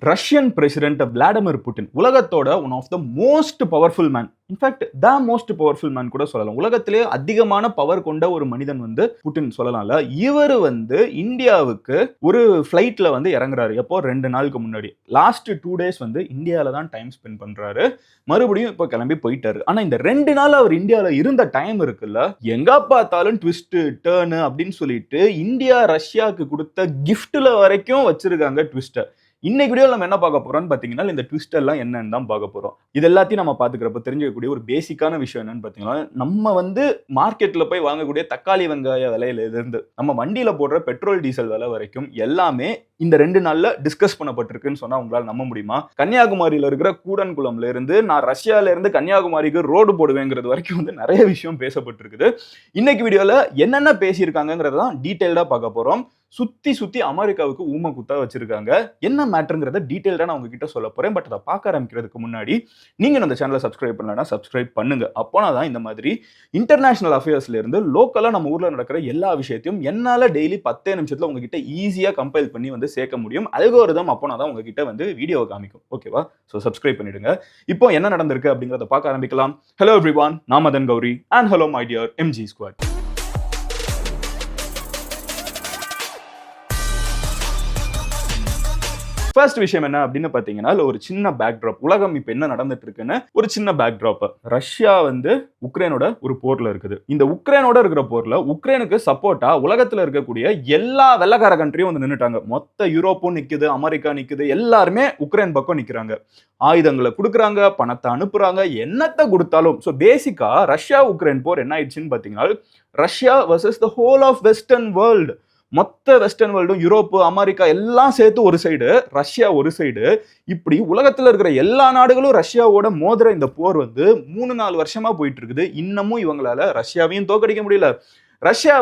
Russian president Vladimir Putin உலகத்தோட one of the most powerful man, in fact the most powerful man கூட சொல்லலாம். உலகத்திலே அதிகமான பவர் கொண்ட ஒரு மனிதன் புட்டின் சொல்லலாம்ல. இவர் இந்தியாவுக்கு ஒரு ஃபிளைட்ல இறங்குறாரு. எப்போ 2 நாளுக்கு முன்னாடி. லாஸ்ட் 2 டேஸ் இந்தியால தான் டைம் ஸ்பெண்ட் பண்றாரு. மறுபடியும் இப்போ கிளம்பி போயிட்டாரு. ஆனா இந்த 2 நாள் அவர் இந்தியால இருந்த டைம் இருக்குல்ல, எங்க பார்த்தாலும் ட்விஸ்ட் டர்ன் அப்படின்னு சொல்லிட்டு இந்தியா ரஷ்யாவுக்கு கொடுத்த கிஃப்ட்ல வரைக்கும் வச்சிருக்காங்க ட்விஸ்ட. இன்னைக்கு வீடியோல நம்ம என்ன பார்க்க போறோம்னு பாத்தீங்கன்னா, இந்த ட்விஸ்ட் எல்லாம் என்னன்னு தான் பார்க்க போறோம். இது எல்லாத்தையும் நம்ம பாத்துக்கிறப்ப தெரிஞ்சுக்கக்கூடிய ஒரு பேசிக்கான விஷயம் என்னன்னு பாத்தீங்கன்னா, நம்ம மார்க்கெட்ல போய் வாங்கக்கூடிய தக்காளி வெங்காய விலையில இருந்து நம்ம வண்டியில போடுற பெட்ரோல் டீசல் விலை வரைக்கும் எல்லாமே இந்த 2 நாள்ல டிஸ்கஸ் பண்ணப்பட்டிருக்குன்னு சொன்னா உங்களால நம்ப முடியுமா? கன்னியாகுமரியில இருக்கிற கூடன்குளம்ல இருந்து நான் ரஷ்யால இருந்து கன்னியாகுமரிக்கு ரோடு போடுவேங்கிறது வரைக்கும் நிறைய விஷயம் பேசப்பட்டிருக்குது. இன்னைக்கு வீடியோல என்னென்ன பேசியிருக்காங்கிறத தான் டீடைல்டா பார்க்க போறோம். சுத்தி அமெரிக்காவுக்கு ஊம குத்தா வச்சிருக்காங்க. என்ன மேட்டருங்கிறத டீடைல்டா நான் உங்ககிட்ட சொல்ல போறேன். பட் அதை பார்க்க ஆரம்பிக்கிறதுக்கு முன்னாடி நீங்க இந்த சேனலை சப்ஸ்கிரைப் பண்ணலன்னா சப்ஸ்கிரைப் பண்ணுங்க. அப்போனா தான் இந்த மாதிரி இன்டர்நேஷனல் அஃபேர்ஸ்ல இருந்து லோக்கலா நம்ம ஊர்ல நடக்கிற எல்லா விஷயத்தையும் என்னால டெய்லி 10 நிமிஷத்துல உங்ககிட்ட ஈஸியா கம்பைல் பண்ணி சேர்க்க முடியும். அல்கோரிதம் அப்போனா தான் உங்ககிட்ட வீடியோ காமிக்கும். ஓகேவா? சோ சப்ஸ்கிரைப் பண்ணிடுங்க. இப்போ என்ன நடந்திருக்கு அப்படிங்கறத பார்க்க ஆரம்பிக்கலாம். ஹலோ எவ்ரிவான், நான் Madan Gowri and hello my dear MG squad. First விஷயம் என்ன அப்படின்னு பாத்தீங்கன்னா, ஒரு சின்ன பேக்ட்ராப். உலகம் இப்ப என்ன நடந்துட்டு இருக்குன்னு ஒரு சின்ன பேக்ட்ராப். ரஷ்யா உக்ரைனோட ஒரு போர்ல இருக்குது. இந்த உக்ரைனோட இருக்கிற போர்ல உக்ரைனுக்கு சப்போர்ட்டா உலகத்துல இருக்கக்கூடிய எல்லா வெள்ளக்கார கண்ட்ரியும் நின்னுட்டாங்க. மொத்த யூரோப்பும் நிக்குது, அமெரிக்கா நிக்குது, எல்லாருமே உக்ரைன் பக்கம் நிக்கிறாங்க. ஆயுதங்களை கொடுக்குறாங்க, பணத்தை அனுப்புறாங்க, என்னத்தை கொடுத்தாலும். ஸோ பேசிக்கா ரஷ்யா உக்ரைன் போர் என்ன ஆயிடுச்சுன்னு பாத்தீங்கன்னா, Russia versus the whole of western world. மொத்த வெஸ்டர்ன் வேர்ல்டும், யூரோப்பு, அமெரிக்கா எல்லாம் சேர்த்து ஒரு சைடு, ரஷ்யா ஒரு சைடு. இப்படி உலகத்துல இருக்கிற எல்லா நாடுகளும் ரஷ்யாவோட மோதிர இந்த போர் 3-4 வருஷமா போயிட்டு இருக்குது. இன்னமும் இவங்களால ரஷ்யாவையும் தோக்கடிக்க முடியல. ரஷ்யா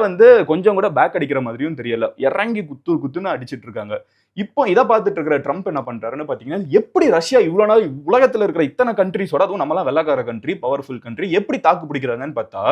கொஞ்சம் கூட பேக் அடிக்கிற மாதிரியும் தெரியல. இறங்கி குத்துன்னு அடிச்சிட்டு இருக்காங்க. இப்போ இதை பார்த்துட்டு இருக்கிற ட்ரம்ப் என்ன பண்றாருன்னு பாத்தீங்கன்னா, எப்படி ரஷ்யா இவ்வளவு நாள் உலகத்துல இருக்கிற இத்தனை கண்ட்ரிஸோட, அதுவும் நம்மளாம் வெள்ளக்கார கண்ட்ரி, பவர்ஃபுல் கண்ட்ரி, எப்படி தாக்கு பிடிக்கிறாங்கன்னு பார்த்தா,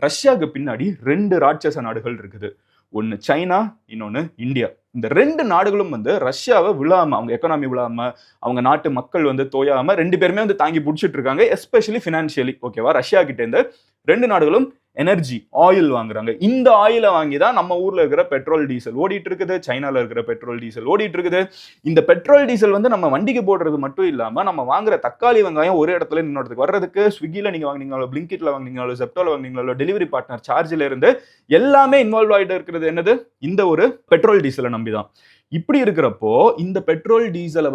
ரஷ்யாவுக்கு பின்னாடி 2 ராட்சச நாடுகள் இருக்குது. ஒன்னு சைனா, இன்னொன்னு இந்தியா. இந்த 2 நாடுகளும் ரஷ்யாவை விழாம, அவங்க எக்கனாமி விழாம, அவங்க நாட்டு மக்கள் தோயாம 2 பேருமே தாங்கி பிடிச்சிட்டு இருக்காங்க. Especially financially. ஓகேவா? ரஷ்யா கிட்ட இருந்து 2 நாடுகளும் எனர்ஜி, ஆயில் வாங்குறாங்க. இந்த ஆயிலை வாங்கி தான் நம்ம ஊர்ல இருக்கிற பெட்ரோல் டீசல் ஓடிட்டு இருக்குது. சைனால இருக்கிற பெட்ரோல் டீசல் ஓடிட்டு இருக்குது. இந்த பெட்ரோல் டீசல் நம்ம வண்டிக்கு போடுறது மட்டும் இல்லாம, நம்ம வாங்குற தக்காளி வெங்காயம் ஒரு இடத்துல இன்னொருத்துக்கு வர்றதுக்கு, ஸ்விக்கில நீங்க வாங்கினீங்களோ, பிளிங்கிட்ல வாங்கினீங்களோ, செப்டோல வாங்கினீங்களோ, டெலிவரி பார்ட்னர் சார்ஜ்ல இருந்து எல்லாமே இன்வால்வ் ஆயிட்டு இருக்கிறது என்னது? இந்த ஒரு பெட்ரோல் டீசலை நம்பிதான். இப்படி இருக்கிறப்போ இந்த பெட்ரோல் டீசலை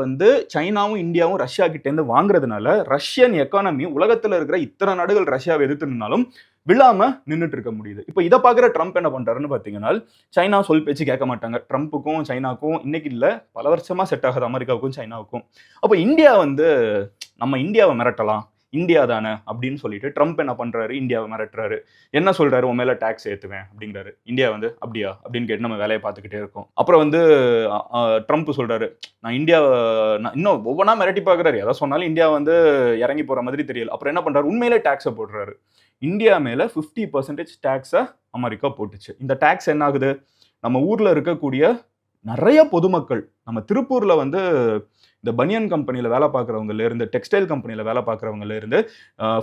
சைனாவும் இந்தியாவும் ரஷ்யா கிட்ட இருந்து வாங்குறதுனால ரஷ்யன் எக்கானமி, உலகத்துல இருக்கிற இத்தனை நாடுகள் ரஷ்யாவை எதிர்த்துனாலும் விழாம நின்றுட்டு இருக்க முடியுது. இப்போ இதை பாக்குற ட்ரம்ப் என்ன பண்றாருன்னு பாத்தீங்கன்னா, சைனா சொல் பேச்சு கேட்க மாட்டாங்க. ட்ரம்ப்புக்கும் சைனாக்கும் இன்னைக்கு இல்ல, பல வருஷமா செட் ஆகுது அமெரிக்காவுக்கும் சைனாவுக்கும். அப்போ இந்தியா நம்ம இந்தியாவை மிரட்டலாம், இந்தியா தானே அப்படின்னு சொல்லிட்டு ட்ரம்ப் என்ன பண்றாரு, இந்தியாவை மிரட்டுறாரு. என்ன சொல்றாரு? உன் மேல டாக்ஸ் ஏத்துவேன் அப்படிங்கிறாரு. இந்தியா அப்படியா அப்படின்னு கேட்டு நம்ம வேலையை பார்த்துக்கிட்டே இருக்கோம். அப்புறம் ட்ரம்ப் சொல்றாரு, நான் இந்தியாவை இன்னும் ஒவ்வொன்றா மிரட்டி பார்க்குறாரு. எதை சொன்னாலும் இந்தியா இறங்கி போற மாதிரி தெரியல. அப்புறம் என்ன பண்றாரு? உண்மையிலே டாக்ஸை போடுறாரு. இந்தியா மேல 50% டாக்ஸை அமெரிக்கா போட்டுச்சு. இந்த டாக்ஸ் என்ன ஆகுது? நம்ம ஊர்ல இருக்கக்கூடிய நிறைய பொதுமக்கள், நம்ம திருப்பூர்ல இந்த பனியன் கம்பெனியில வேலை பார்க்குறவங்கல இருந்து, டெக்ஸ்டைல் கம்பெனியில வேலை பார்க்குறவங்கல இருந்து,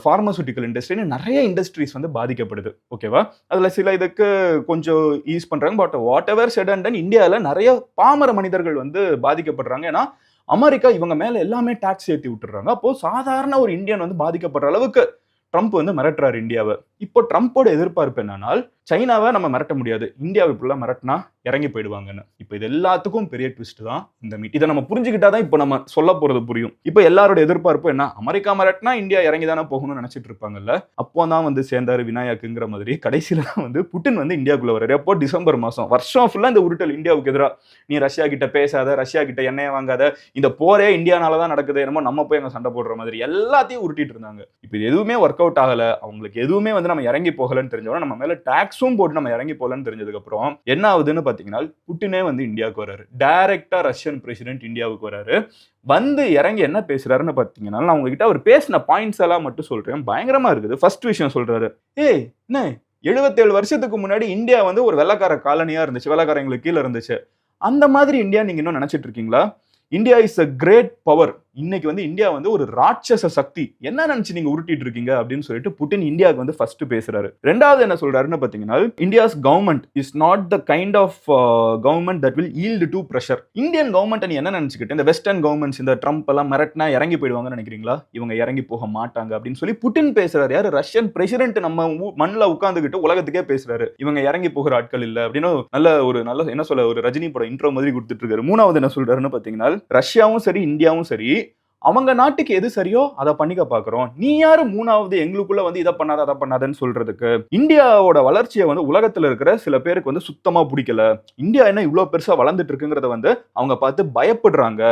ஃபார்மசூட்டிக்கல் இண்டஸ்ட்ரின்னு நிறைய இண்டஸ்ட்ரீஸ் பாதிக்கப்படுது. ஓகேவா? அதுல சில இதுக்கு கொஞ்சம் யூஸ் பண்றாங்க. But what ever said and ton, இந்தியாவில் நிறைய பாமர மனிதர்கள் பாதிக்கப்படுறாங்க. ஏன்னா அமெரிக்கா இவங்க மேல எல்லாமே டாக்ஸ் ஏற்றி விட்டுறாங்க. அப்போ சாதாரண ஒரு இந்தியன் பாதிக்கப்படுற அளவுக்கு ட்ரம்ப் மிரட்டுறாரு இந்தியாவை. இப்போ ட்ரம்போட எதிர்பார்ப்பு என்னன்னா, சைனாவை நம்ம மிரட்ட முடியாது, இந்தியாவை இப்படிலாம் மிரட்டினா இறங்கி போயிடுவாங்கன்னு. இப்போ இது எல்லாத்துக்கும் பெரிய ட்விஸ்ட் தான் இந்த மீட். இதை நம்ம புரிஞ்சுக்கிட்டாதான் இப்போ நம்ம சொல்ல போறது புரியும். இப்போ எல்லாரோட எதிர்பார்ப்பு என்ன? அமெரிக்கா மிரட்டினா இந்தியா இறங்கி தானே போகணும்னு நினைச்சிட்டு இருப்பாங்கல்ல. அப்போ தான் சேர்ந்தாரு விநாயக்குங்கிற மாதிரி. கடைசியில தான் புட்டின் இந்தியாவுக்குள்ள வர்றாரு. அப்போ டிசம்பர் மாசம். வருஷம் ஃபுல்லா இந்த உருட்டல் இந்தியாவுக்கு எதிராக. நீ ரஷ்யா கிட்ட பேசாத, ரஷ்யா கிட்ட எண்ணெயை வாங்காத, இந்த போரே இந்தியானாலதான் நடக்குது, என்னமோ நம்ம போய் அங்க சண்டை போடுற மாதிரி எல்லாத்தையும் உருட்டிட்டு இருந்தாங்க. இப்போ இது எதுவுமே ஒர்க் அவுட் ஆகல, அவங்களுக்கு எதுவுமே நம்ம இறங்கி போகலன்னு தெரிஞ்சவங்க, நம்ம மேல டாக்ஸும் போட்டு நம்ம இறங்கி போகலன்னு தெரிஞ்சதுக்கு அப்புறம் என்ன ஆகுதுன்னு பாத்தீங்கன்னா, புட்டினே இந்தியாவுக்கு வராரு. டைரக்டா ரஷ்யன் பிரசிடென்ட் இந்தியாவுக்கு வராரு. இறங்கி என்ன பேசுறாருன்னு பாத்தீங்கன்னா, நான் உங்ககிட்ட அவர் பேசின பாயிண்ட்ஸ் எல்லாம் மட்டும் சொல்றேன், பயங்கரமா இருக்குது. ஃபர்ஸ்ட் விஷயம் சொல்றாரு, என்ன 77 வருஷத்துக்கு முன்னாடி இந்தியா ஒரு வெள்ளக்கார காலனியா இருந்துச்சு, வெள்ளக்காரங்களுக்கு கீழே இருந்துச்சு. அந்த மாதிரி இந்தியா நீங்க இன்னும் நினைச்சிட்டு இருக்கீங்களா? India is a great power. இன்னைக்கு வந்து இந்தியா வந்து ஒரு ராட்சச சக்தி, என்ன நினைச்சு நீங்க உருட்டிட்டு இருக்கீங்க அப்படின்னு சொல்லிட்டு புட்டின் இந்தியாவுக்கு வந்து ஃபர்ஸ்ட் பேசுறாரு. ரெண்டாவது என்ன சொல்றாருன்னு பாத்தீங்கன்னா, India's government is not the kind of government that will yield to pressure. Indian government நீ என்ன நினைச்சுக்கிட்டு இந்த வெஸ்டர்ன் கவர்மெண்ட்ஸ் இந்த ட்ரம்ப் எல்லாம் மிரட்டினா இறங்கி போயிடுவாங்கன்னு நினைக்கிறீங்களா? இவங்க இறங்கி போக மாட்டாங்க அப்படின்னு சொல்லி புட்டின் பேசுறாரு. யாரு? ரஷ்யன் பிரசிடென்ட் நம்ம மண்ணில் உட்கார்ந்துகிட்டு உலகத்துக்கே பேசுறாரு. இவங்க இறங்கி போகிற ஆட்கள் இல்ல அப்படின்னு நல்ல என்ன சொல்ல ஒரு ரஜினி படம் இன்ட்ரோ மாதிரி கொடுத்துட்டு இருக்காரு. மூணாவது என்ன சொல்றாருன்னு பாத்தீங்கன்னா, ரஷ்யாவும் சரி இந்தியாவும் சரி அவங்க நாட்டுக்கு எது சரியோ அதை பண்ணிக்க பாக்குறோம். நீ யாரு மூணாவது எங்களுக்குள்ள வந்து இதை பண்ணாத அதை பண்ணாதன்னு சொல்றதுக்கு? இந்தியாவோட வளர்ச்சியை வந்து உலகத்துல இருக்கிற சில பேருக்கு வந்து சுத்தமா பிடிக்கல. இந்தியா என்ன இவ்வளவு பெருசா வளர்ந்துட்டு இருக்குங்கிறத வந்து அவங்க பார்த்து பயப்படுறாங்க.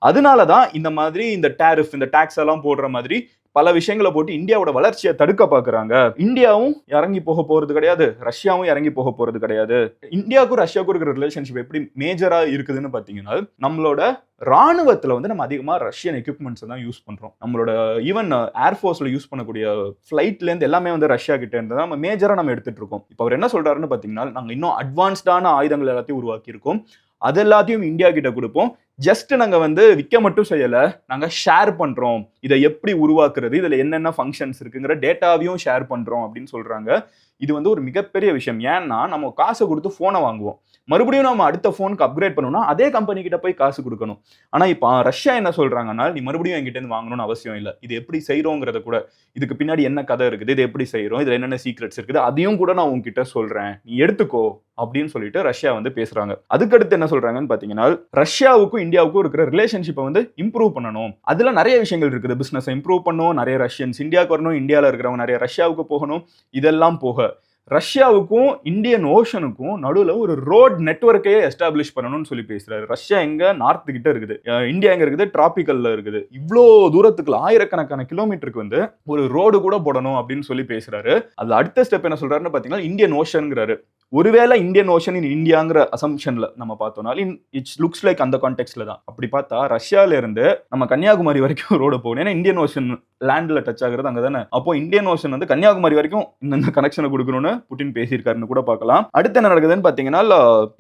அதனாலதான் இந்த மாதிரி இந்த டாரிஃப் இந்த டாக்ஸ் எல்லாம் போடுற மாதிரி பல விஷயங்களை போட்டு இந்தியாவோட வளர்ச்சியை தடுக்க பாக்குறாங்க. இந்தியாவும் இறங்கி போக போறது கிடையாது, ரஷ்யாவும் இறங்கி போக போறது கிடையாது. இந்தியாவுக்கும் ரஷ்யாவுக்கும் இருக்கிற ரிலேஷன்ஷிப் எப்படி மேஜரா இருக்குதுன்னு பாத்தீங்கன்னா, நம்மளோட ராணுவத்துல வந்து நம்ம அதிகமா ரஷ்யன் எக்யூப்மெண்ட்ஸ் தான் யூஸ் பண்றோம். நம்மளோட ஈவன் ஏர்ஃபோர்ஸ்ல யூஸ் பண்ணக்கூடிய ஃபிளைட்ல இருந்து எல்லாமே வந்து ரஷ்யா கிட்ட இருந்து நம்ம மேஜரா நம்ம எடுத்துட்டு இருக்கோம். இப்போ அவர் என்ன சொல்றாருன்னு பாத்தீங்கன்னா, நாங்க இன்னும் அட்வான்ஸ்டான ஆயுதங்கள் எல்லாத்தையும் உருவாக்கி இருக்கோம், அது எல்லாத்தையும் இந்தியா கிட்ட கொடுப்போம். ஜஸ்ட் நாங்க வந்து விற்க மட்டும் செய்யல, நாங்க ஷேர் பண்றோம். இதை எப்படி உருவாக்குறது, இதுல என்னென்ன ஃபங்க்ஷன்ஸ் இருக்குங்கிற டேட்டாவையும் ஷேர் பண்றோம் அப்படின்னு சொல்றாங்க. இது வந்து ஒரு மிகப்பெரிய விஷயம். ஏன்னா நம்ம காசு கொடுத்து போனை வாங்குவோம், மறுபடியும் நம்ம அடுத்த போனுக்கு அப்கிரேட் பண்ணணும்னா அதே கம்பெனி கிட்ட போய் காசு கொடுக்கணும். ஆனா இப்ப ரஷ்யா என்ன சொல்றாங்கன்னா, நீ மறுபடியும் என்கிட்ட இருந்து வாங்கணும்னு அவசியம் இல்லை. இது எப்படி செய்யறோங்கிறத கூட, இதுக்கு பின்னாடி என்ன கதை இருக்குது, இது எப்படி செய்யறோம், இதுல என்னென்ன சீக்ரெட்ஸ் இருக்குது, அதையும் கூட நான் உங்ககிட்ட சொல்றேன், நீ எடுத்துக்கோ அப்படின்னு சொல்லிட்டு ரஷ்யா வந்து பேசுறாங்க. அதுக்கடுத்து என்ன சொல்றாங்கன்னு பாத்தீங்கன்னா, ரஷ்யாவுக்கும் இந்தியாவுக்கும் இருக்கிற ரிலேஷன்ஷிப்பை வந்து இம்ப்ரூவ் பண்ணணும். அதுல நிறைய விஷயங்கள் இருக்குது. பிசினஸ் இம்ப்ரூவ் பண்ணணும், நிறைய ரஷ்யன்ஸ் இந்தியாவுக்கு வரணும், இந்தியாவில் இருக்கிறவங்க நிறைய ரஷ்யாவுக்கு போகணும். இதெல்லாம் போக ரஷ்யாவுக்கும் இந்தியன் ஓஷனுக்கும் நடுவில் ஒரு ரோட் நெட்வொர்க்கையே எஸ்டாப்ளிஷ் பண்ணணும்னு சொல்லி பேசுறாரு. ரஷ்யா எங்க நார்த் கிட்ட இருக்குது, இந்தியா எங்க இருக்குது, டிராபிக்கல்ல இருக்குது. இவ்வளோ தூரத்துக்கு ஆயிரக்கணக்கான கிலோமீட்டருக்கு வந்து ஒரு ரோடு கூட போடணும் அப்படின்னு சொல்லி பேசுறாரு. அது அடுத்த ஸ்டெப் என்ன சொல்றாருன்னு பாத்தீங்கன்னா, இந்தியன் ஓஷன்ங்கிறாரு. ஒருவேளை இந்தியன் ஓஷன் இன் இந்தியாங்கிற அசம்ஷன்ல நம்ம பார்த்தோம்னாலும் இட்ஸ் லுக்ஸ் லைக் அந்த கான்டெக்ட்ல தான். அப்படி பார்த்தா ரஷ்யால இருந்து நம்ம கன்னியாகுமரி வரைக்கும் ரோடு போகணும். ஏன்னா இந்தியன் ஓஷன் லேண்ட்ல டச் ஆகுறது அங்க தானே. அப்போ இந்தியன் ஓஷன் வந்து கன்னியாகுமரி வரைக்கும் இந்த கனெக்ஷனை கொடுக்கணும்னு புட்டின் பேசியிருக்காருன்னு கூட பார்க்கலாம். அடுத்து என்ன நடக்குதுன்னு பாத்தீங்கன்னா,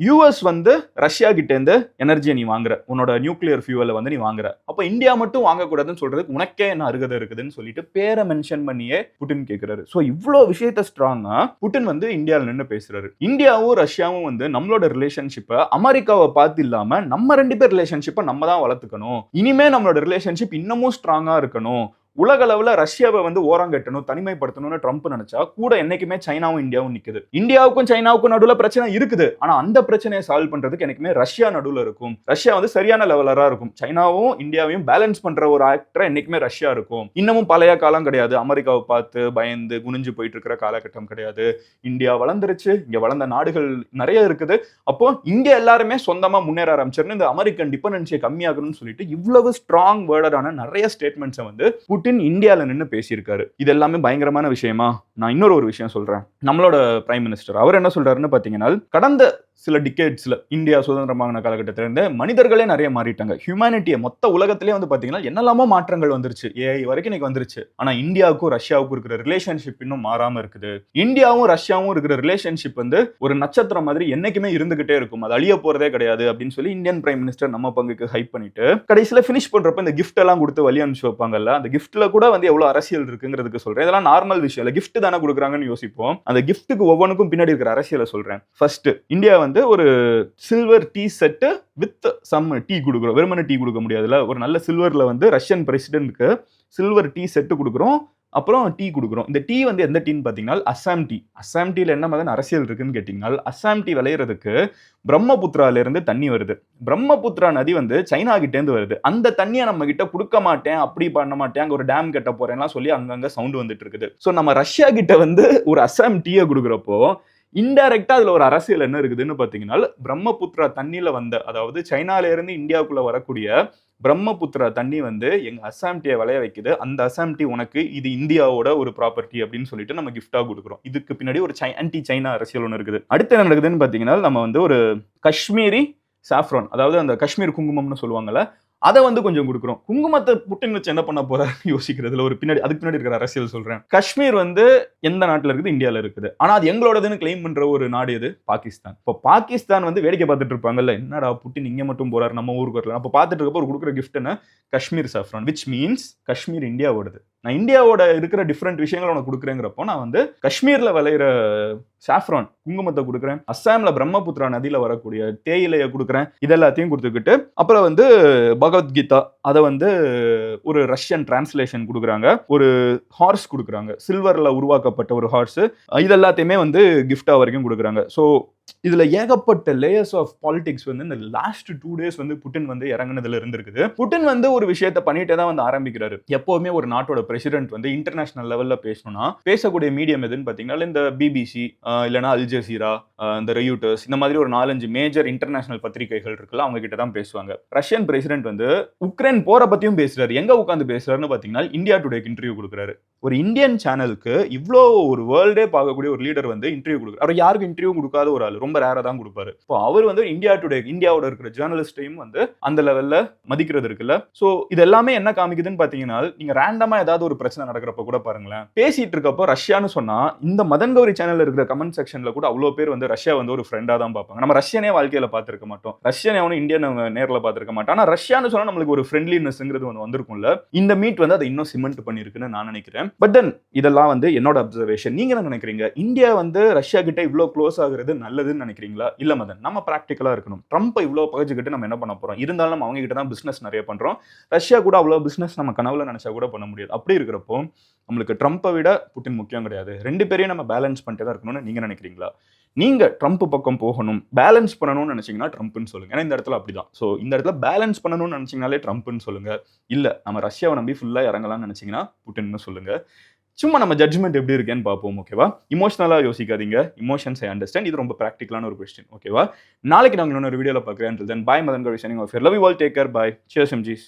யூஎஸ் வந்து ரஷ்யா கிட்ட இருந்து எனர்ஜியை நீ வாங்குற, உன்னோட நியூக்ளியர் ஃபியூவலை வந்து நீ வாங்குற, அப்ப இந்தியா மட்டும் வாங்கக்கூடாதுன்னு சொல்றதுக்கு உனக்கே என்ன அருகதை இருக்குதுன்னு சொல்லிட்டு பேரை மென்ஷன் பண்ணியே புட்டின் கேட்கிறாரு. சோ இவ்வளவு விஷயத்த ஸ்ட்ராங்கா புட்டின் வந்து இந்தியாவில் நின்று பேசுறாரு. இந்தியாவும் ரஷ்யாவும் வந்து நம்மளோட ரிலேஷன்ஷிப்பை அமெரிக்காவை பார்த்து இல்லாம நம்ம ரெண்டு பேர் ரிலேஷன்ஷிப்பை நம்ம தான் வளர்த்துக்கணும். இனிமே நம்மளோட ரிலேஷன்ஷிப் இன்னமும் ஸ்ட்ராங்கா இருக்கணும். உலக அளவுல ரஷ்யாவை வந்து ஓரங்கட்டணும், தனிமைப்படுத்தணும்னு ட்ரம்ப் நினைச்சா கூட என்னைக்குமே சைனாவும் இந்தியாவும் நிக்குது. இந்தியாவுக்கும் சைனாவுக்கும் நடுவுல பிரச்சனை இருக்குது, ஆனா அந்த பிரச்சனையை சால்வ் பண்றதுக்கு எனக்குமே ரஷ்யா நடுவுல இருக்கும். ரஷ்யா வந்து சரியான லெவலரா இருக்கும். சைனாவும் இந்தியாவையும் பேலன்ஸ் பண்ற ஒரு ஆக்டரா என்னைக்குமே ரஷ்யா இருக்கும். இன்னமும் பழைய காலம் கிடையாது, அமெரிக்காவை பார்த்து பயந்து குனிஞ்சு போயிட்டு இருக்கிற காலகட்டம் கிடையாது. இந்தியா வளர்ந்துருச்சு, இங்க வளர்ந்த நாடுகள் நிறைய இருக்குது. அப்போ இங்க எல்லாருமே சொந்தமா முன்னேற ஆரம்பிச்சிருன்னு இந்த அமெரிக்கன் டிபெண்டன்சியை கம்மியாகணும்னு சொல்லிட்டு இவ்வளவு ஸ்ட்ராங் வேர்டான நிறைய ஸ்டேட்மெண்ட்ஸை வந்து புட்டின் இந்தியாவில் நின்று பேசியிருக்காரு. இது எல்லாமே பயங்கரமான விஷயமா? நான் இன்னொரு விஷயம் சொல்றேன். நம்மளோட பிரைம் மினிஸ்டர் அவர் என்ன சொல்றாருன்னு பாத்தீங்கன்னா, கடந்த சில டிகேட்ஸ்ல இந்தியா சுதந்திரமான காலகட்டத்தில இருந்து மனிதர்களே நிறைய மாறிட்டாங்க. ஹியூமனிட்டியை மொத்த உலகத்திலே வந்து பாத்தீங்கன்னா என்னெல்லாமோ மாற்றங்கள் வந்துருச்சு, ஏஐ வரைக்கும் இன்னைக்கு வந்துருச்சு. ஆனா இந்தியாவுக்கும் ரஷ்யாவுக்கும் இருக்கிற ரிலேஷன்ஷிப் இன்னும் மாறாம இருக்குது. இந்தியாவும் ரஷ்யாவும் இருக்கிற ரிலேஷன்ஷிப் வந்து ஒரு நட்சத்திரம் மாதிரி என்னைக்குமே இருந்துகிட்டே இருக்கும், அது அழிய போறதே கிடையாது அப்படின்னு சொல்லி இந்தியன் பிரைம் மினிஸ்டர் நம்ம பங்குக்கு ஹைப் பண்ணிட்டு கடைசியில பினிஷ் பண்றப்ப இந்த கிஃப்ட் எல்லாம் கொடுத்து வழி அனுப்பிச்சு வைப்பாங்கல்ல, அந்த கிஃப்ட்ல கூட வந்து எவ்வளவு அரசியல் இருக்குங்கிறதுக்கு சொல்றேன். இதெல்லாம் நார்மல் விஷயம் இல்ல, கிஃப்ட் தானே கொடுக்குறாங்கன்னு யோசிப்போம். அந்த கிஃப்ட்டுக்கு ஒவ்வொன்றுக்கும் பின்னாடி இருக்கிற அரசியலை சொல்றேன். ஃபர்ஸ்ட் இந்தியா வந்து ஒரு silver tea set with some tea கொடுக்குறோம். வெறுமனே டீ கொடுக்க முடியாதுல்ல, ஒரு நல்ல சில்வர்ல வந்து ரஷ்யன் பிரசிடென்ட்க்கு சில்வர் டீ செட் கொடுக்குறோம், அப்புறம் டீ கொடுக்குறோம். இந்த டீ வந்து எந்த டீன்னு பாத்தீங்கன்னா அசாம் டீ. அசாம் டீல என்ன மாதிரி அரசியல் இருக்குன்னு கேட்டீங்கன்னா, அசாம் டீ விளையிறதுக்கு பிரம்மபுத்திரால இருந்து தண்ணி வருது. பிரம்மபுத்திரா நதி வந்து சைனா கிட்ட இருந்து வருது. அந்த தண்ணியை நம்ம கிட்ட கொடுக்க மாட்டேன், அப்படி பண்ண மாட்டேன், அங்க ஒரு டேம் கட்ட போறேன்லாம் சொல்லி அங்கங்க சவுண்ட் வந்துட்டு இருக்குது. சோ நம்ம ரஷ்யா கிட்ட வந்து ஒரு அசாம் டீயை கொடுக்குறப்போ இன்டைரக்டா அதுல ஒரு அரசியல் என்ன இருக்குதுன்னு பாத்தீங்கன்னா, பிரம்மபுத்திரா தண்ணியில வந்த, அதாவது சைனால இருந்து இந்தியாவுக்குள்ள வரக்கூடிய பிரம்மபுத்திரா தண்ணி வந்து எங்க அசாம் டீயை விளைய வைக்குது, அந்த அசாம் டீ உனக்கு, இது இந்தியாவோட ஒரு ப்ராப்பர்ட்டி அப்படின்னு சொல்லிட்டு நம்ம கிஃப்டா கொடுக்குறோம். இதுக்கு பின்னாடி ஒரு ஆன்டி சைனா அரசியல் ஒன்று இருக்குது. அடுத்து என்ன நடக்குதுன்னு பாத்தீங்கன்னா, நம்ம வந்து ஒரு காஷ்மீரி சாஃப்ரான், அதாவது அந்த காஷ்மீர் குங்குமம்னு சொல்லுவாங்கல்ல, அதை வந்து கொஞ்சம் கொடுக்குறோம். குங்குமத்தை புட்டின் வச்சு என்ன பண்ண போறாருன்னு யோசிக்கிறதுல ஒரு அதுக்கு பின்னாடி இருக்கிற அரசியல் சொல்றேன். காஷ்மீர் வந்து எந்த நாட்டுல இருக்குது? இந்தியால இருக்குது. ஆனா அது எங்களோடதுன்னு கிளைம் பண்ற ஒரு நாடு எது? பாகிஸ்தான். இப்போ பாகிஸ்தான் வந்து வேடிக்கை பார்த்துட்டு இருப்பாங்கல்ல, என்னடா புட்டின் இங்க மட்டும் போறாரு, நம்ம ஊருக்கு வரல. அப்ப பார்த்துட்டு இருக்கப்போ ஒரு கொடுக்குற கிஃப்ட் என்ன? Kashmir saffron, which means Kashmir இந்தியாவோடது. நான் இந்தியாவோட இருக்கிற டிஃப்ரெண்ட் விஷயங்களை உனக்கு கொடுக்குறேங்கிறப்போ நான் வந்து காஷ்மீர்ல விளையிற சாஃப்ரான் குங்குமத்தை கொடுக்குறேன், அஸ்ஸாம்ல பிரம்மபுத்திரா நதியில வரக்கூடிய தேயிலையை கொடுக்குறேன், இதெல்லாத்தையும் கொடுத்துக்கிட்டு அப்புறம் வந்து பகவத்கீதா அதை வந்து ஒரு ரஷ்யன் டிரான்ஸ்லேஷன் கொடுக்குறாங்க, ஒரு ஹார்ஸ் கொடுக்குறாங்க, சில்வர்ல உருவாக்கப்பட்ட ஒரு ஹார்ஸ், இதெல்லாத்தையுமே வந்து கிஃப்டா வரைக்கும் கொடுக்குறாங்க. ஸோ இதுல ஏகப்பட்ட லேயர்ஸ் ஆஃப் பாலிடிக்ஸ் வந்து இந்த லாஸ்ட் 2 days வந்து புட்டின் வந்து இறங்குனதுல இருந்திருக்குது. புட்டின் வந்து ஒரு விஷயத்தை பண்ணிட்டே தான் வந்து ஆரம்பிக்கிறாரு. எப்பவுமே ஒரு நாட்டோட பிரசிடென்ட் வந்து இன்டர்நேஷனல் லெவல்ல பேசணும்னா பேசக்கூடிய மீடியம் எதுன்னு பாத்தீங்கன்னா இந்த பிபிசி, இல்லைனா அல் ஜசீரா, இந்த ரெயூட்டர்ஸ், இந்த மாதிரி ஒரு 4-5 மேஜர் இன்டர்நேஷனல் பத்திரிகைகள் இருக்குல்ல, அவங்க கிட்ட தான் பேசுவாங்க. ரஷ்யன் பிரசிடென்ட் வந்து உக்ரைன் போரை பத்தியும் பேசுறாரு. எங்க உட்காந்து பேசுறாருன்னு பாத்தீங்கன்னா இந்தியா டுடேக்கு இன்டர்வியூ கொடுக்குறாரு. ஒரு இந்தியன் சேனலுக்கு இவ்வளோ ஒரு வேர்ல்டே பார்க்கக்கூடிய ஒரு லீடர் வந்து இன்டர்வியூ கொடுக்குறாரு. அவர் யாருக்கும் இன்டர்வியூ கொடுக்காத ஒரு ஆள், ரொம்ப ரேரா தான் கொடுப்பாரு. இப்போ அவர் வந்து இந்தியா டுடே, இந்தியாவோட இருக்கிற ஜேர்னலிஸ்டையும் வந்து அந்த லெவல்ல மதிக்கிறது இருக்குல்ல. சோ இது எல்லாமே என்ன காமிக்குதுன்னு பாத்தீங்கன்னா, நீங்க ரேண்டமா ஏதாவது ஒரு பிரச்சனை நடக்கிறப்ப கூட பாருங்களேன், பேசிட்டு இருக்கப்போ ரஷ்யான்னு சொன்னா இந்த மதன் கௌரி சேனல்ல இருக்கிற கமெண்ட் செக்ஷன்ல கூட அவ்வளவு பேர் வந்து ரஷ்யா வந்து ஒரு ஃப்ரெண்டா தான் பார்ப்பாங்க. நம்ம ரஷ்யனே வாழ்க்கையில பார்த்திருக்க மாட்டோம், ரஷ்யன் எவனும் இந்தியன் நேர்ல பார்த்திருக்க மாட்டோம். ஆனா ரஷ்யான்னு சொன்னா நம்மளுக்கு ஒரு ஃப்ரெண்ட்லினஸ்ங்கிறது ஒன்று வந்திருக்கும்ல. இந்த மீட் வந்து அதை இன்னும் சிமெண்ட் பண்ணிருக்குன்னு நான் நினைக்கிறேன். பட் தென் இதெல்லாம் வந்து என்னோட அப்சர்வேஷன். நீங்க என்ன நினைக்கிறீங்க? இந்தியா வந்து ரஷ்யா கிட்ட இவ்வளவு க்ளோஸ் ஆகுறது நல்லதுன்னு நினைக்கிறீங்களா? இல்ல மதன், நம்ம பிராக்டிகலா இருக்கணும். ட்ரம்ப் இவ்வளவு பகச்சுக்கிட்டு நம்ம என்ன பண்ண போறோம்? இருந்தாலும் நம்ம அவங்க கிட்ட தான் பிசினஸ் நிறைய பண்றோம். ரஷ்யா கூட அவ்வளவு பிசினஸ் நம்ம கனவுல நினைச்சா கூட பண்ண முடியாது. அப்படி இருக்கிறப்போ நம்மளுக்கு ட்ரம்ப்பை விட புட்டின் முக்கியம் கிடையாது. 2 பேரையும் நம்ம பேலன்ஸ் பண்ணிட்டு தான் இருக்கணும்னு நீங்க நினைக்கிறீங்களா? நீங்க ட்ரம்ப் பக்கம் போகணும், பேலன்ஸ் பண்ணணும்னு நினைச்சீங்கன்னா ட்ரம்ப்னு சொல்லுங்க. ஏன்னா இந்த இடத்துல அப்படிதான். ஸோ இந்த இடத்துல பேலன்ஸ் பண்ணணும்னு நினைச்சீங்கனாலே ட்ரம்ப்னு சொல்லுங்க. இல்ல நம்ம ரஷ்யாவை நம்பி ஃபுல்லா இறங்கலாம்னு நினைச்சீங்கன்னா புட்டின்னு சொல்லுங்க. சும்மா நம்ம ஜட்ஜ்மெண்ட் எப்படி இருக்கேன்னு பார்ப்போம். ஓகேவா? இமோஷனலா யோசிக்காதீங்க. Emotions I understand. இது ரொம்ப பிராக்டிகலான ஒரு கொஸ்டின். ஓகேவா? நாளைக்கு நான் இன்னொரு வீடியோல பார்க்குறேன். Then bye, Madan Gauri signing off. Love you all, take care, bye, cheers எம்ஜிஸ்.